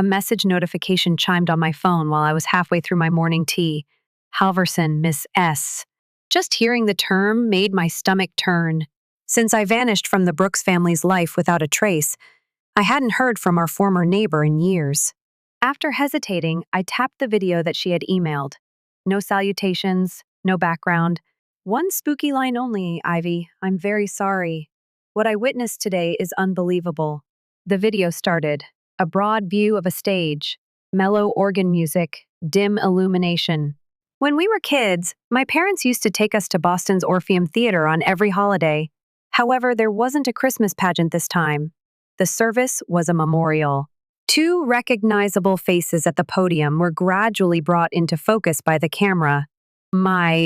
a message notification chimed on my phone while I was halfway through my morning tea. Halverson, Miss S. Just hearing the term made my stomach turn. Since I vanished from the Brooks family's life without a trace, I hadn't heard from our former neighbor in years. After hesitating, I tapped the video that she had emailed. No salutations, no background. One spooky line only, Ivy. I'm very sorry. What I witnessed today is unbelievable. The video started. A broad view of a stage. Mellow organ music. Dim illumination. When we were kids, my parents used to take us to Boston's Orpheum Theater on every holiday. However, there wasn't a Christmas pageant this time. The service was a memorial. Two recognizable faces at the podium were gradually brought into focus by the camera. My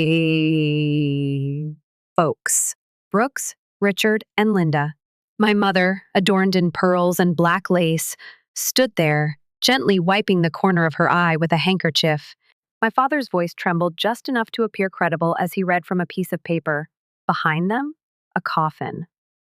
folks. Brooks, Richard, and Linda. My mother, adorned in pearls and black lace, stood there, gently wiping the corner of her eye with a handkerchief. My father's voice trembled just enough to appear credible as he read from a piece of paper. Behind them, a coffin.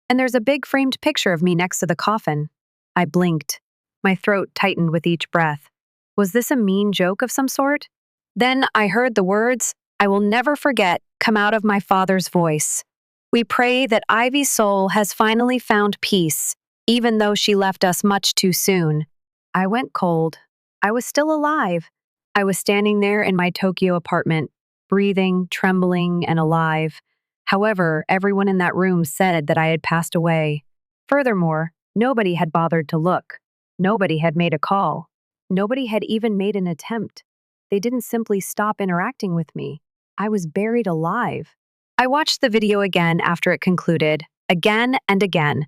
And there's a big framed picture of me next to the coffin. I blinked. My throat tightened with each breath. Was this a mean joke of some sort? Then I heard the words, I will never forget, come out of my father's voice. We pray that Ivy's soul has finally found peace, even though she left us much too soon. I went cold. I was still alive. I was standing there in my Tokyo apartment, breathing, trembling, and alive. However, everyone in that room said that I had passed away. Furthermore, nobody had bothered to look. Nobody had made a call. Nobody had even made an attempt. They didn't simply stop interacting with me. I was buried alive. I watched the video again after it concluded, again and again.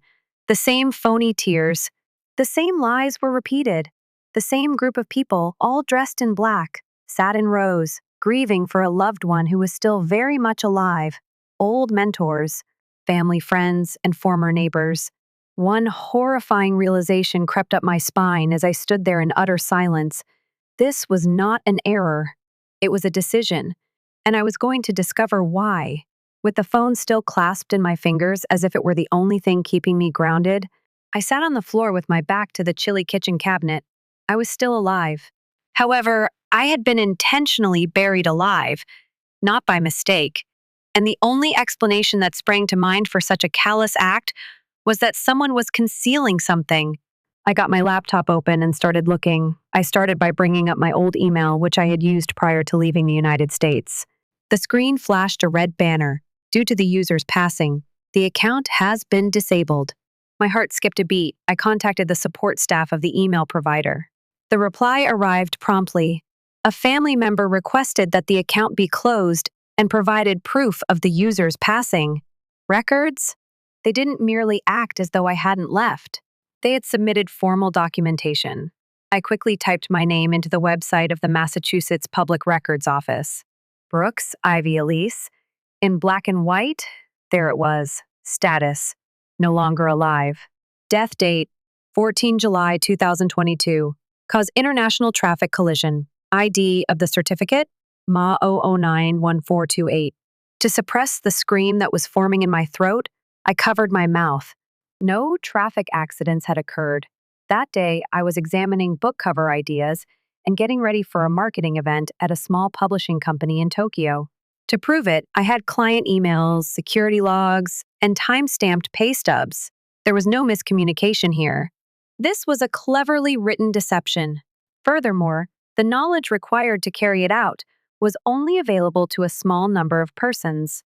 The same phony tears. The same lies were repeated. The same group of people, all dressed in black, sat in rows, grieving for a loved one who was still very much alive. Old mentors, family friends, and former neighbors. One horrifying realization crept up my spine as I stood there in utter silence. This was not an error. It was a decision, and I was going to discover why. With the phone still clasped in my fingers as if it were the only thing keeping me grounded, I sat on the floor with my back to the chilly kitchen cabinet. I was still alive. However, I had been intentionally buried alive, not by mistake. And the only explanation that sprang to mind for such a callous act was that someone was concealing something. I got my laptop open and started looking. I started by bringing up my old email, which I had used prior to leaving the United States. The screen flashed a red banner. Due to the user's passing, the account has been disabled. My heart skipped a beat. I contacted the support staff of the email provider. The reply arrived promptly. A family member requested that the account be closed and provided proof of the user's passing. Records? They didn't merely act as though I hadn't left. They had submitted formal documentation. I quickly typed my name into the website of the Massachusetts Public Records Office. Brooks, Ivy Elise. In black and white, there it was. Status. No longer alive. Death date, 14 July 2022. Cause international traffic collision. ID of the certificate, MA 0091428. To suppress the scream that was forming in my throat, I covered my mouth. No traffic accidents had occurred. That day, I was examining book cover ideas and getting ready for a marketing event at a small publishing company in Tokyo. To prove it, I had client emails, security logs, and time-stamped pay stubs. There was no miscommunication here. This was a cleverly written deception. Furthermore, the knowledge required to carry it out was only available to a small number of persons.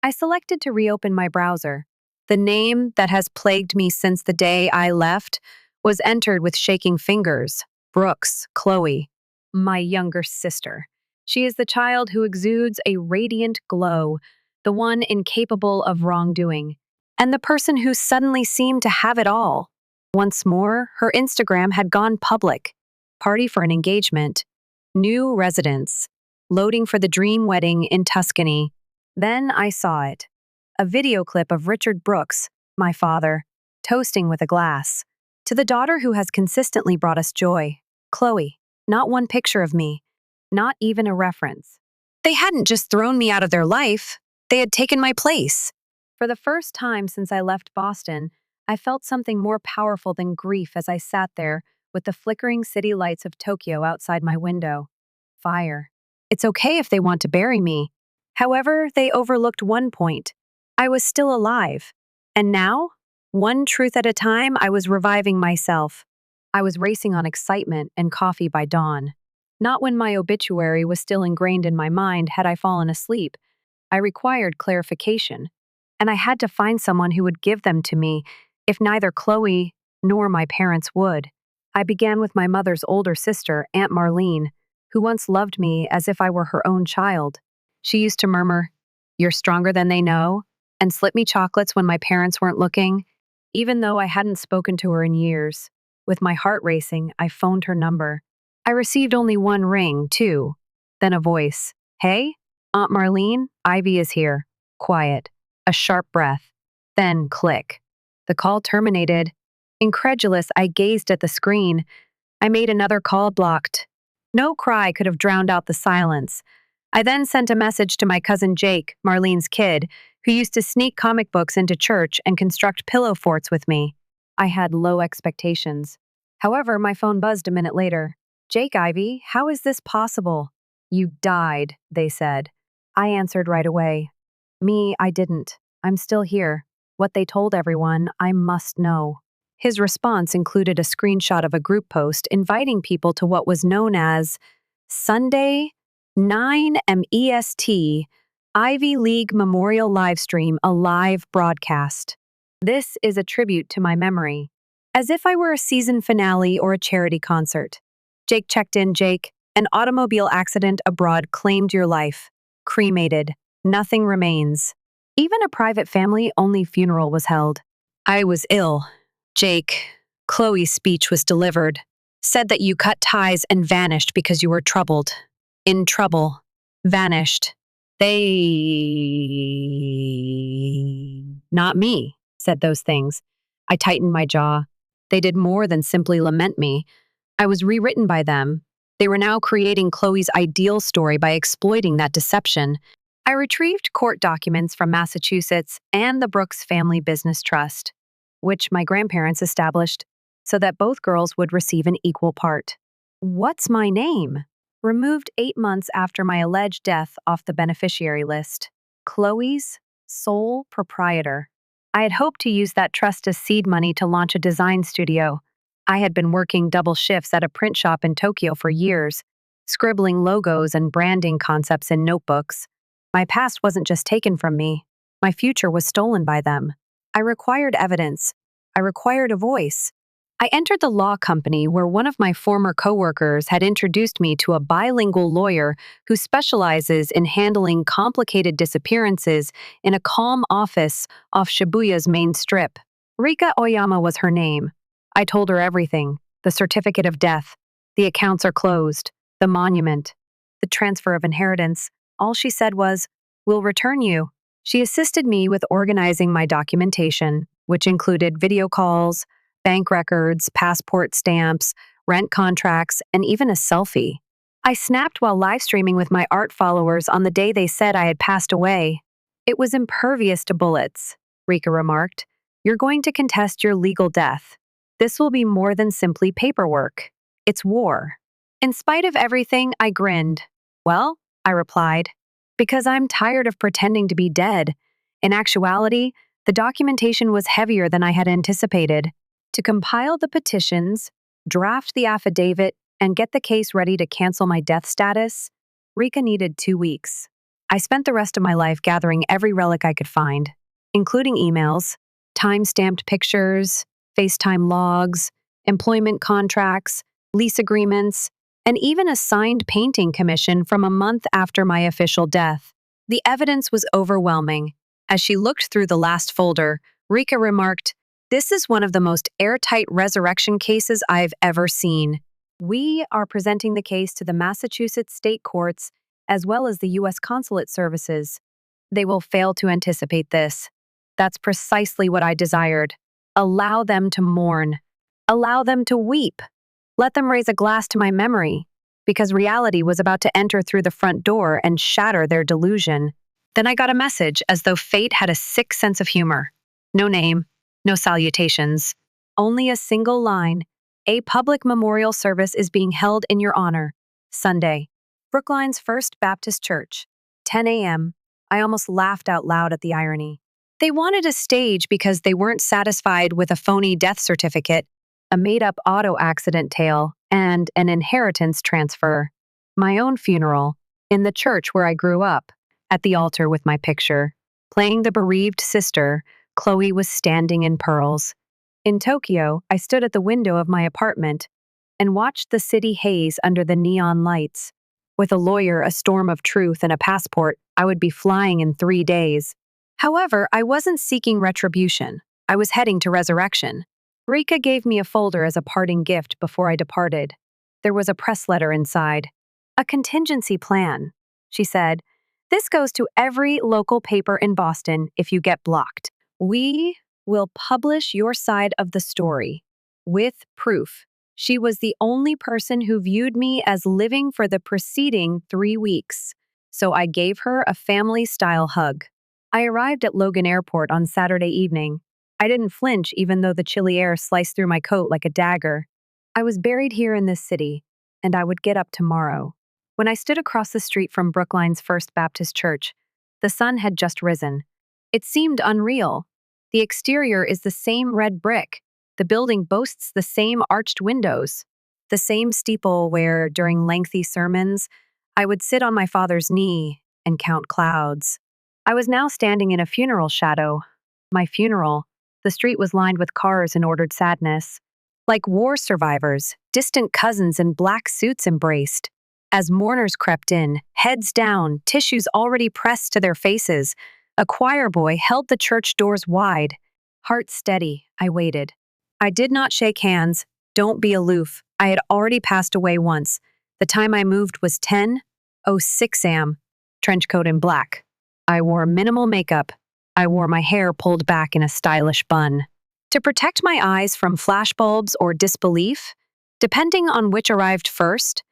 I selected to reopen my browser. The name that has plagued me since the day I left was entered with shaking fingers. Brooks, Chloe, my younger sister. She is the child who exudes a radiant glow, the one incapable of wrongdoing, and the person who suddenly seemed to have it all. Once more, her Instagram had gone public. Party for an engagement. New residence. Loading for the dream wedding in Tuscany. Then I saw it. A video clip of Richard Brooks, my father, toasting with a glass. To the daughter who has consistently brought us joy, Chloe. Not one picture of me. Not even a reference. They hadn't just thrown me out of their life. They had taken my place. For the first time since I left Boston, I felt something more powerful than grief as I sat there, with the flickering city lights of Tokyo outside my window. Fire. It's okay if they want to bury me. However, they overlooked one point. I was still alive. And now, one truth at a time, I was reviving myself. I was racing on excitement and coffee by dawn. Not when my obituary was still ingrained in my mind had I fallen asleep. I required clarification, and I had to find someone who would give them to me if neither Chloe nor my parents would. I began with my mother's older sister, Aunt Marlene, who once loved me as if I were her own child. She used to murmur, "You're stronger than they know," and slip me chocolates when my parents weren't looking, even though I hadn't spoken to her in years. With my heart racing, I phoned her number. I received only one ring, too. Then a voice. "Hey, Aunt Marlene, Ivy is here." Quiet. A sharp breath. Then click. The call terminated. Incredulous, I gazed at the screen. I made another call blocked. No cry could have drowned out the silence. I then sent a message to my cousin Jake, Marlene's kid, who used to sneak comic books into church and construct pillow forts with me. I had low expectations. However, my phone buzzed a minute later. "Jake, Ivy, how is this possible?" "You died," they said. I answered right away. "Me, I didn't. I'm still here. What they told everyone, I must know." His response included a screenshot of a group post inviting people to what was known as Sunday 9 MEST Ivy League Memorial Livestream, a live broadcast. This is a tribute to my memory, as if I were a season finale or a charity concert. Jake checked in, Jake. An automobile accident abroad claimed your life. Cremated. Nothing remains. Even a private family-only funeral was held. I was ill. Jake, Chloe's speech was delivered. Said that you cut ties and vanished because you were troubled. In trouble. Vanished. They... Not me, said those things. I tightened my jaw. They did more than simply lament me. I was rewritten by them. They were now creating Chloe's ideal story by exploiting that deception. I retrieved court documents from Massachusetts and the Brooks Family Business Trust, which my grandparents established so that both girls would receive an equal part. What's my name? Removed 8 months after my alleged death off the beneficiary list. Chloe's sole proprietor. I had hoped to use that trust as seed money to launch a design studio. I had been working double shifts at a print shop in Tokyo for years, scribbling logos and branding concepts in notebooks. My past wasn't just taken from me. My future was stolen by them. I required evidence. I required a voice. I entered the law company where one of my former coworkers had introduced me to a bilingual lawyer who specializes in handling complicated disappearances in a calm office off Shibuya's main strip. Rika Oyama was her name. I told her everything: the certificate of death, the accounts are closed, the monument, the transfer of inheritance. All she said was, "We'll return you." She assisted me with organizing my documentation, which included video calls, bank records, passport stamps, rent contracts, and even a selfie. I snapped while live streaming with my art followers on the day they said I had passed away. "It was impervious to bullets," Rika remarked. "You're going to contest your legal death. This will be more than simply paperwork. It's war." In spite of everything, I grinned. "Well," I replied, "because I'm tired of pretending to be dead." In actuality, the documentation was heavier than I had anticipated. To compile the petitions, draft the affidavit, and get the case ready to cancel my death status, Rika needed 2 weeks. I spent the rest of my life gathering every relic I could find, including emails, time-stamped pictures, FaceTime logs, employment contracts, lease agreements, and even a signed painting commission from a month after my official death. The evidence was overwhelming. As she looked through the last folder, Rika remarked, "This is one of the most airtight resurrection cases I've ever seen. We are presenting the case to the Massachusetts state courts as well as the U.S. consulate services. They will fail to anticipate this." That's precisely what I desired. Allow them to mourn. Allow them to weep. Let them raise a glass to my memory, because reality was about to enter through the front door and shatter their delusion. Then I got a message as though fate had a sick sense of humor. No name, no salutations, only a single line. A public memorial service is being held in your honor. Sunday. Brookline's First Baptist Church. 10 a.m. I almost laughed out loud at the irony. They wanted a stage because they weren't satisfied with a phony death certificate, a made-up auto accident tale, and an inheritance transfer. My own funeral, in the church where I grew up, at the altar with my picture. Playing the bereaved sister, Chloe was standing in pearls. In Tokyo, I stood at the window of my apartment and watched the city haze under the neon lights. With a lawyer, a storm of truth, and a passport, I would be flying in 3 days. However, I wasn't seeking retribution. I was heading to resurrection. Rika gave me a folder as a parting gift before I departed. There was a press letter inside. A contingency plan, she said. This goes to every local paper in Boston if you get blocked. We will publish your side of the story. With proof. She was the only person who viewed me as living for the preceding 3 weeks. So I gave her a family-style hug. I arrived at Logan Airport on Saturday evening. I didn't flinch even though the chilly air sliced through my coat like a dagger. I was buried here in this city, and I would get up tomorrow. When I stood across the street from Brookline's First Baptist Church, the sun had just risen. It seemed unreal. The exterior is the same red brick. The building boasts the same arched windows, the same steeple where, during lengthy sermons, I would sit on my father's knee and count clouds. I was now standing in a funeral shadow. My funeral. The street was lined with cars in ordered sadness. Like war survivors, distant cousins in black suits embraced. As mourners crept in, heads down, tissues already pressed to their faces, a choir boy held the church doors wide. Heart steady, I waited. I did not shake hands. Don't be aloof. I had already passed away once. The time I moved was 10:06 a.m. Trenchcoat in black. I wore minimal makeup. I wore my hair pulled back in a stylish bun. To protect my eyes from flashbulbs or disbelief, depending on which arrived first,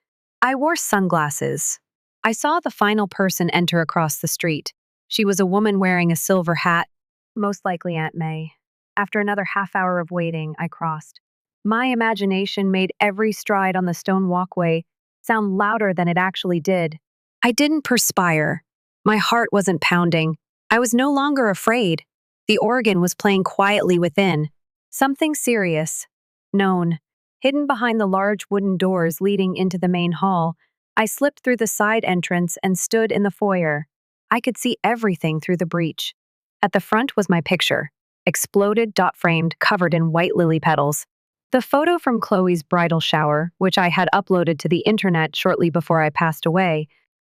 I wore sunglasses. I saw the final person enter across the street. She was a woman wearing a silver hat, most likely Aunt May. After another half hour of waiting, I crossed. My imagination made every stride on the stone walkway sound louder than it actually did. I didn't perspire. My heart wasn't pounding. I was no longer afraid. The organ was playing quietly within. Something serious. Known. Hidden behind the large wooden doors leading into the main hall, I slipped through the side entrance and stood in the foyer. I could see everything through the breach. At the front was my picture. Exploded, dot-framed, covered in white lily petals. The photo from Chloe's bridal shower, which I had uploaded to the internet shortly before I passed away,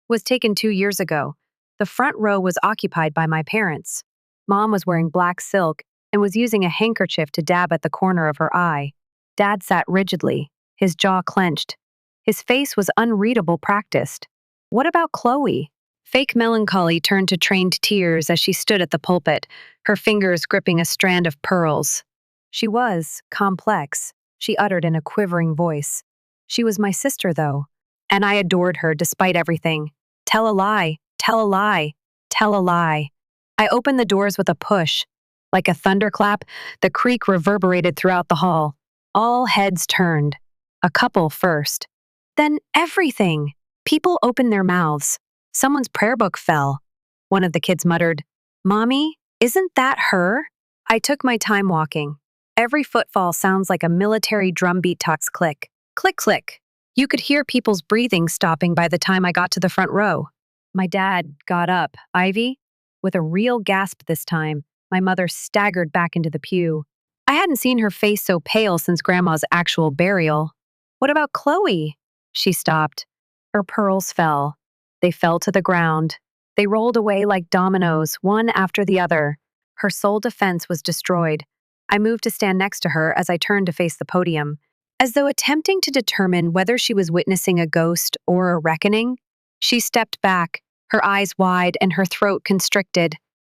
was taken 2 years ago. The front row was occupied by my parents. Mom was wearing black silk and was using a handkerchief to dab at the corner of her eye. Dad sat rigidly, his jaw clenched. His face was unreadable practiced. What about Chloe? Fake melancholy turned to trained tears as she stood at the pulpit, her fingers gripping a strand of pearls. She was complex, she uttered in a quivering voice. She was my sister, though, and I adored her despite everything. Tell a lie, tell a lie, tell a lie. I opened the doors with a push. Like a thunderclap, the creak reverberated throughout the hall. All heads turned. A couple first. Then everything. People opened their mouths. Someone's prayer book fell. One of the kids muttered, "Mommy, isn't that her?" I took my time walking. Every footfall sounds like a military drumbeat talks click. Click, click. You could hear people's breathing stopping by the time I got to the front row. My dad got up. Ivy? With a real gasp this time, my mother staggered back into the pew. I hadn't seen her face so pale since Grandma's actual burial. What about Chloe? She stopped. Her pearls fell. They fell to the ground. They rolled away like dominoes, one after the other. Her sole defense was destroyed. I moved to stand next to her as I turned to face the podium. As though attempting to determine whether she was witnessing a ghost or a reckoning, she stepped back, her eyes wide and her throat constricted.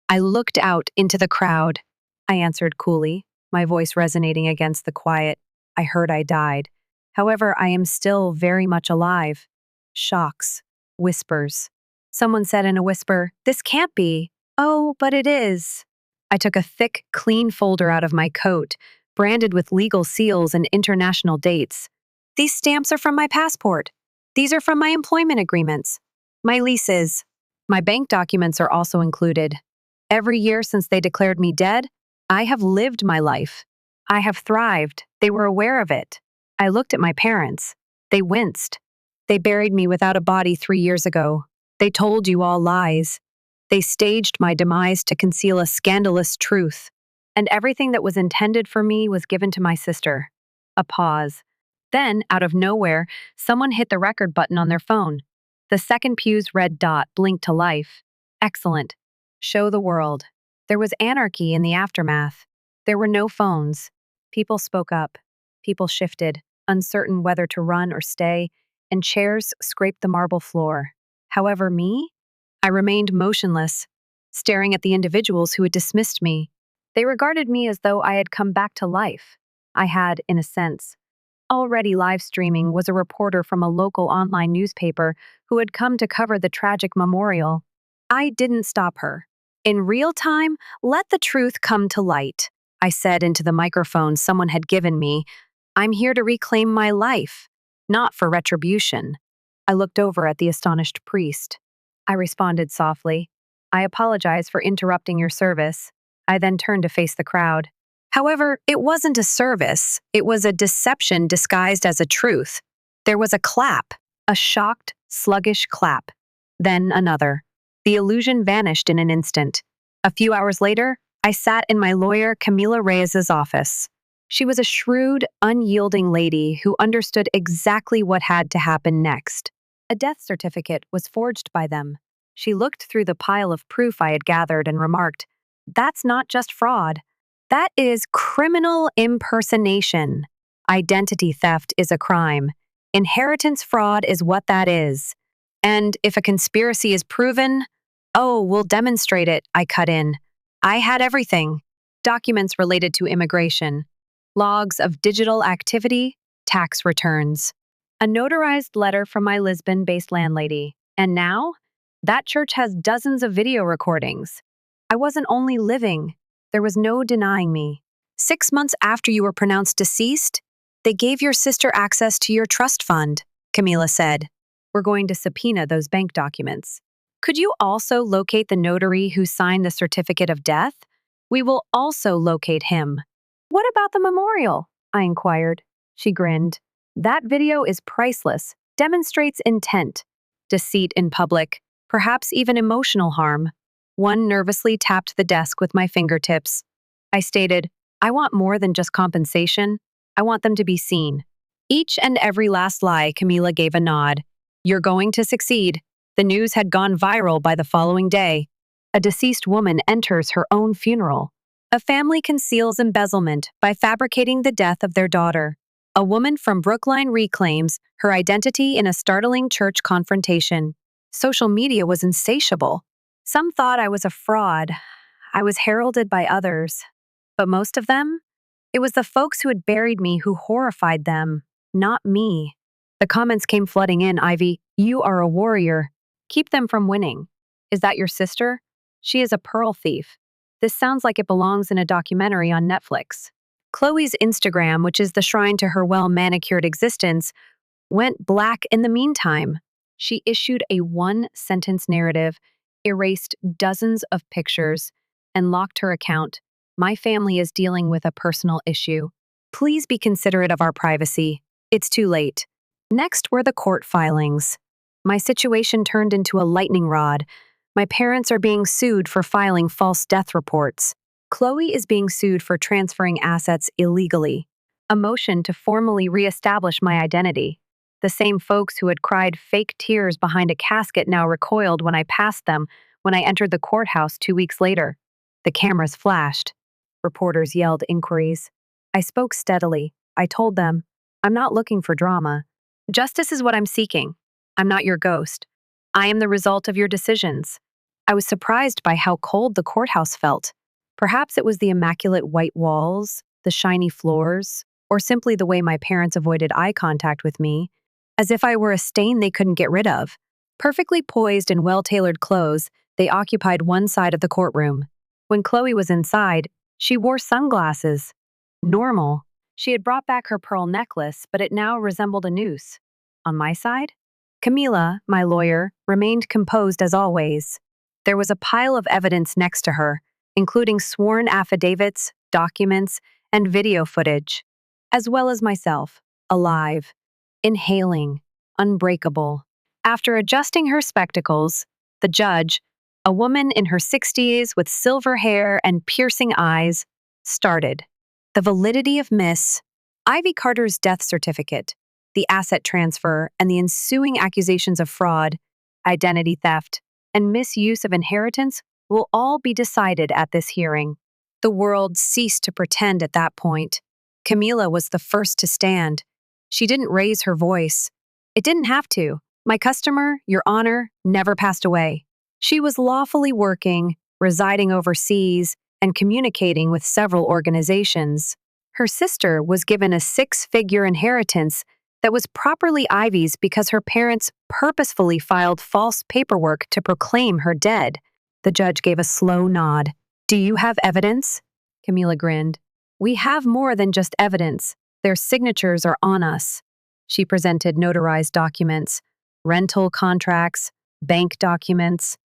I looked out into the crowd. I answered coolly, my voice resonating against the quiet. I heard I died. However, I am still very much alive. Shocks. Whispers. Someone said in a whisper, "This can't be." "Oh, but it is." I took a thick, clean folder out of my coat, branded with legal seals and international dates. These stamps are from my passport. These are from my employment agreements. My leases. My bank documents are also included. Every year since they declared me dead, I have lived my life. I have thrived. They were aware of it. I looked at my parents. They winced. They buried me without a body 3 years ago. They told you all lies. They staged my demise to conceal a scandalous truth. And everything that was intended for me was given to my sister. A pause. Then, out of nowhere, someone hit the record button on their phone. The second pew's red dot blinked to life. Excellent. Show the world. There was anarchy in the aftermath. There were no phones. People spoke up. People shifted, uncertain whether to run or stay, and chairs scraped the marble floor. However, me? I remained motionless, staring at the individuals who had dismissed me. They regarded me as though I had come back to life. I had, in a sense, already live streaming was a reporter from a local online newspaper who had come to cover the tragic memorial. I didn't stop her. In real time, let the truth come to light, I said into the microphone someone had given me. I'm here to reclaim my life, not for retribution. I looked over at the astonished priest. I responded softly, I apologize for interrupting your service. I then turned to face the crowd. However, it wasn't a service. It was a deception disguised as a truth. There was a clap, a shocked, sluggish clap. Then another. The illusion vanished in an instant. A few hours later, I sat in my lawyer Camila Reyes's office. She was a shrewd, unyielding lady who understood exactly what had to happen next. A death certificate was forged by them. She looked through the pile of proof I had gathered and remarked, "That's not just fraud. That is criminal impersonation. Identity theft is a crime. Inheritance fraud is what that is. And if a conspiracy is proven, oh, we'll demonstrate it," I cut in. I had everything. Documents related to immigration, logs of digital activity, tax returns, a notarized letter from my Lisbon-based landlady. And now, that church has dozens of video recordings. I wasn't only living, there was no denying me. 6 months after you were pronounced deceased, they gave your sister access to your trust fund, Camila said. We're going to subpoena those bank documents. Could you also locate the notary who signed the certificate of death? We will also locate him. What about the memorial? I inquired. She grinned. That video is priceless, demonstrates intent, deceit in public, perhaps even emotional harm. One nervously tapped the desk with my fingertips. I stated, I want more than just compensation. I want them to be seen. Each and every last lie, Camila gave a nod. You're going to succeed. The news had gone viral by the following day. A deceased woman enters her own funeral. A family conceals embezzlement by fabricating the death of their daughter. A woman from Brookline reclaims her identity in a startling church confrontation. Social media was insatiable. Some thought I was a fraud. I was heralded by others. But most of them? It was the folks who had buried me who horrified them, not me. The comments came flooding in, Ivy. You are a warrior. Keep them from winning. Is that your sister? She is a pearl thief. This sounds like it belongs in a documentary on Netflix. Chloe's Instagram, which is the shrine to her well-manicured existence, went black in the meantime. She issued a one-sentence narrative, erased dozens of pictures, and locked her account. My family is dealing with a personal issue. Please be considerate of our privacy. It's too late. Next were the court filings. My situation turned into a lightning rod. My parents are being sued for filing false death reports. Chloe is being sued for transferring assets illegally. A motion to formally reestablish my identity. The same folks who had cried fake tears behind a casket now recoiled when I passed them when I entered the courthouse 2 weeks later. The cameras flashed. Reporters yelled inquiries. I spoke steadily. I told them, I'm not looking for drama. Justice is what I'm seeking. I'm not your ghost. I am the result of your decisions. I was surprised by how cold the courthouse felt. Perhaps it was the immaculate white walls, the shiny floors, or simply the way my parents avoided eye contact with me, as if I were a stain they couldn't get rid of. Perfectly poised in well-tailored clothes, they occupied one side of the courtroom. When Chloe was inside, she wore sunglasses. Normal. She had brought back her pearl necklace, but it now resembled a noose. On my side, Camila, my lawyer, remained composed as always. There was a pile of evidence next to her, including sworn affidavits, documents, and video footage, as well as myself, alive, inhaling, unbreakable. After adjusting her spectacles, the judge, a woman in her 60s with silver hair and piercing eyes, started. The validity of Miss Ivy Carter's death certificate, the asset transfer, and the ensuing accusations of fraud, identity theft, and misuse of inheritance will all be decided at this hearing. The world ceased to pretend at that point. Camila was the first to stand. She didn't raise her voice. It didn't have to. My customer, Your Honor, never passed away. She was lawfully working, residing overseas, and communicating with several organizations. Her sister was given a six-figure inheritance that was properly Ivy's because her parents purposefully filed false paperwork to proclaim her dead. The judge gave a slow nod. Do you have evidence? Camila grinned. We have more than just evidence. Their signatures are on us. She presented notarized documents, rental contracts, bank documents,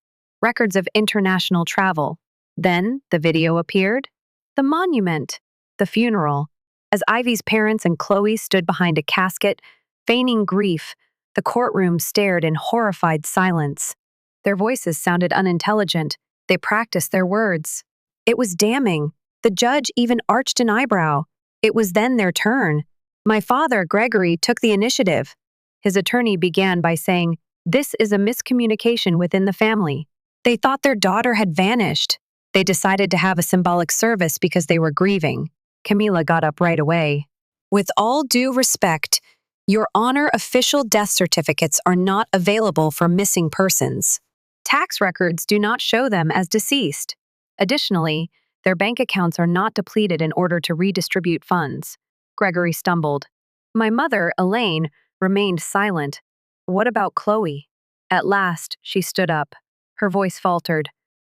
records of international travel. Then the video appeared. The monument, the funeral. As Ivy's parents and Chloe stood behind a casket, feigning grief, the courtroom stared in horrified silence. Their voices sounded unintelligent. They practiced their words. It was damning. The judge even arched an eyebrow. It was then their turn. My father, Gregory, took the initiative. His attorney began by saying, "This is a miscommunication within the family. They thought their daughter had vanished. They decided to have a symbolic service because they were grieving." Camila got up right away. With all due respect, Your Honor, official death certificates are not available for missing persons. Tax records do not show them as deceased. Additionally, their bank accounts are not depleted in order to redistribute funds. Gregory stumbled. My mother, Elaine, remained silent. What about Chloe? At last, she stood up. Her voice faltered.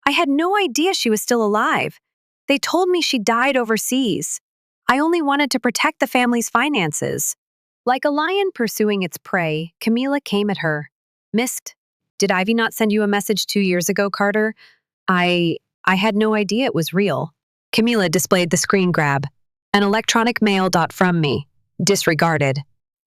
I had no idea she was still alive. They told me she died overseas. I only wanted to protect the family's finances. Like a lion pursuing its prey, Camila came at her. Missed. Did Ivy not send you a message 2 years ago, Carter? I had no idea it was real. Camila displayed the screen grab. An electronic mail dot from me. Disregarded.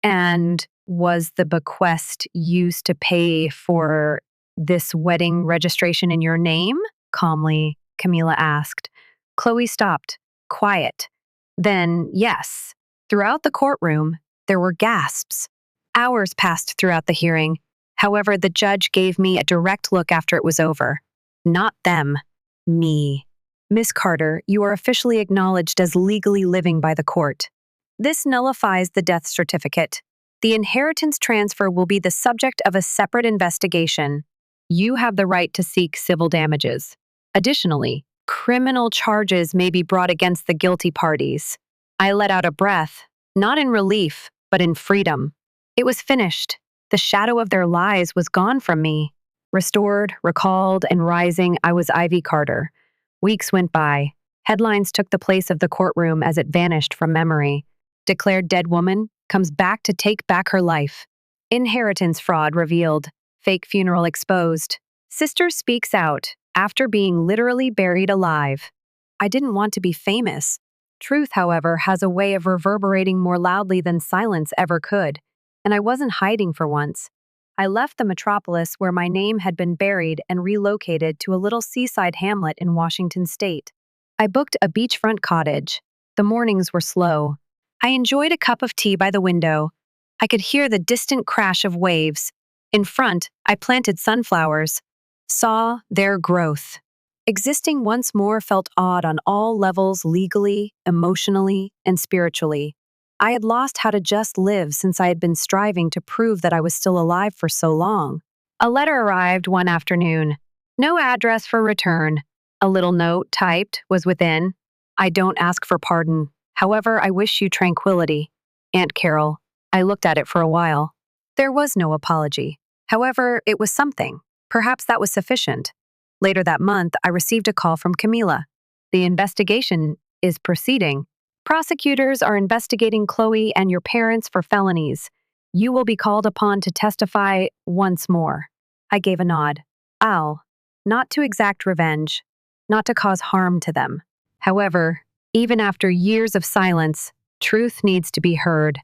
And was the bequest used to pay for this wedding registration in your name? Calmly, Camila asked. Chloe stopped. Quiet. Then, yes. Throughout the courtroom, there were gasps. Hours passed throughout the hearing. However, the judge gave me a direct look after it was over. Not them. Me. Miss Carter, you are officially acknowledged as legally living by the court. This nullifies the death certificate. The inheritance transfer will be the subject of a separate investigation. You have the right to seek civil damages. Additionally, criminal charges may be brought against the guilty parties. I let out a breath, not in relief, but in freedom. It was finished. The shadow of their lies was gone from me. Restored, recalled, and rising, I was Ivy Carter. Weeks went by. Headlines took the place of the courtroom as it vanished from memory. Declared dead woman, comes back to take back her life. Inheritance fraud revealed. Fake funeral exposed. Sister speaks out, after being literally buried alive. I didn't want to be famous. Truth, however, has a way of reverberating more loudly than silence ever could, and I wasn't hiding for once. I left the metropolis where my name had been buried and relocated to a little seaside hamlet in Washington state. I booked a beachfront cottage. The mornings were slow. I enjoyed a cup of tea by the window. I could hear the distant crash of waves. In front, I planted sunflowers. Saw their growth. Existing once more felt odd on all levels legally, emotionally, and spiritually. I had lost how to just live since I had been striving to prove that I was still alive for so long. A letter arrived one afternoon. No address for return. A little note, typed, was within. I don't ask for pardon. However, I wish you tranquility. Aunt Carol. I looked at it for a while. There was no apology. However, it was something. Perhaps that was sufficient. Later that month, I received a call from Camila. The investigation is proceeding. Prosecutors are investigating Chloe and your parents for felonies. You will be called upon to testify once more. I gave a nod. I'll. Not to exact revenge, not to cause harm to them. However, even after years of silence, truth needs to be heard.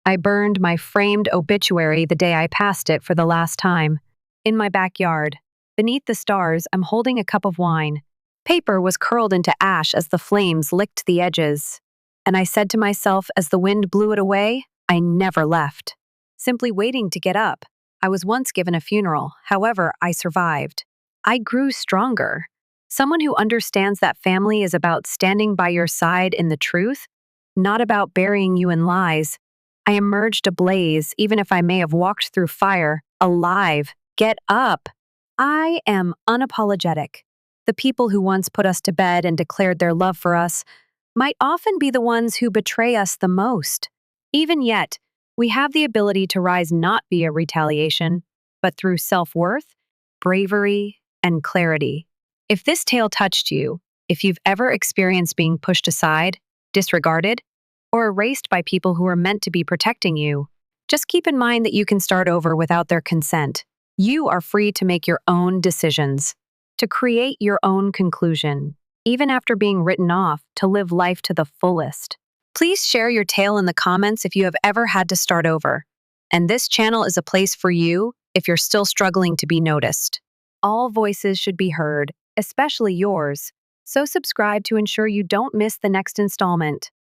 I burned my framed obituary the day I passed it for the last time. In my backyard, beneath the stars, I'm holding a cup of wine. Paper was curled into ash as the flames licked the edges. And I said to myself as the wind blew it away, I never left. Simply waiting to get up. I was once given a funeral, however, I survived. I grew stronger. Someone who understands that family is about standing by your side in the truth, not about burying you in lies. I emerged ablaze, even if I may have walked through fire, alive. Get up. I am unapologetic. The people who once put us to bed and declared their love for us might often be the ones who betray us the most. Even yet, we have the ability to rise not via retaliation, but through self-worth, bravery, and clarity. If this tale touched you, if you've ever experienced being pushed aside, disregarded, or erased by people who are meant to be protecting you, just keep in mind that you can start over without their consent. You are free to make your own decisions, to create your own conclusion, even after being written off, to live life to the fullest. Please share your tale in the comments if you have ever had to start over. And this channel is a place for you if you're still struggling to be noticed. All voices should be heard, especially yours. So subscribe to ensure you don't miss the next installment.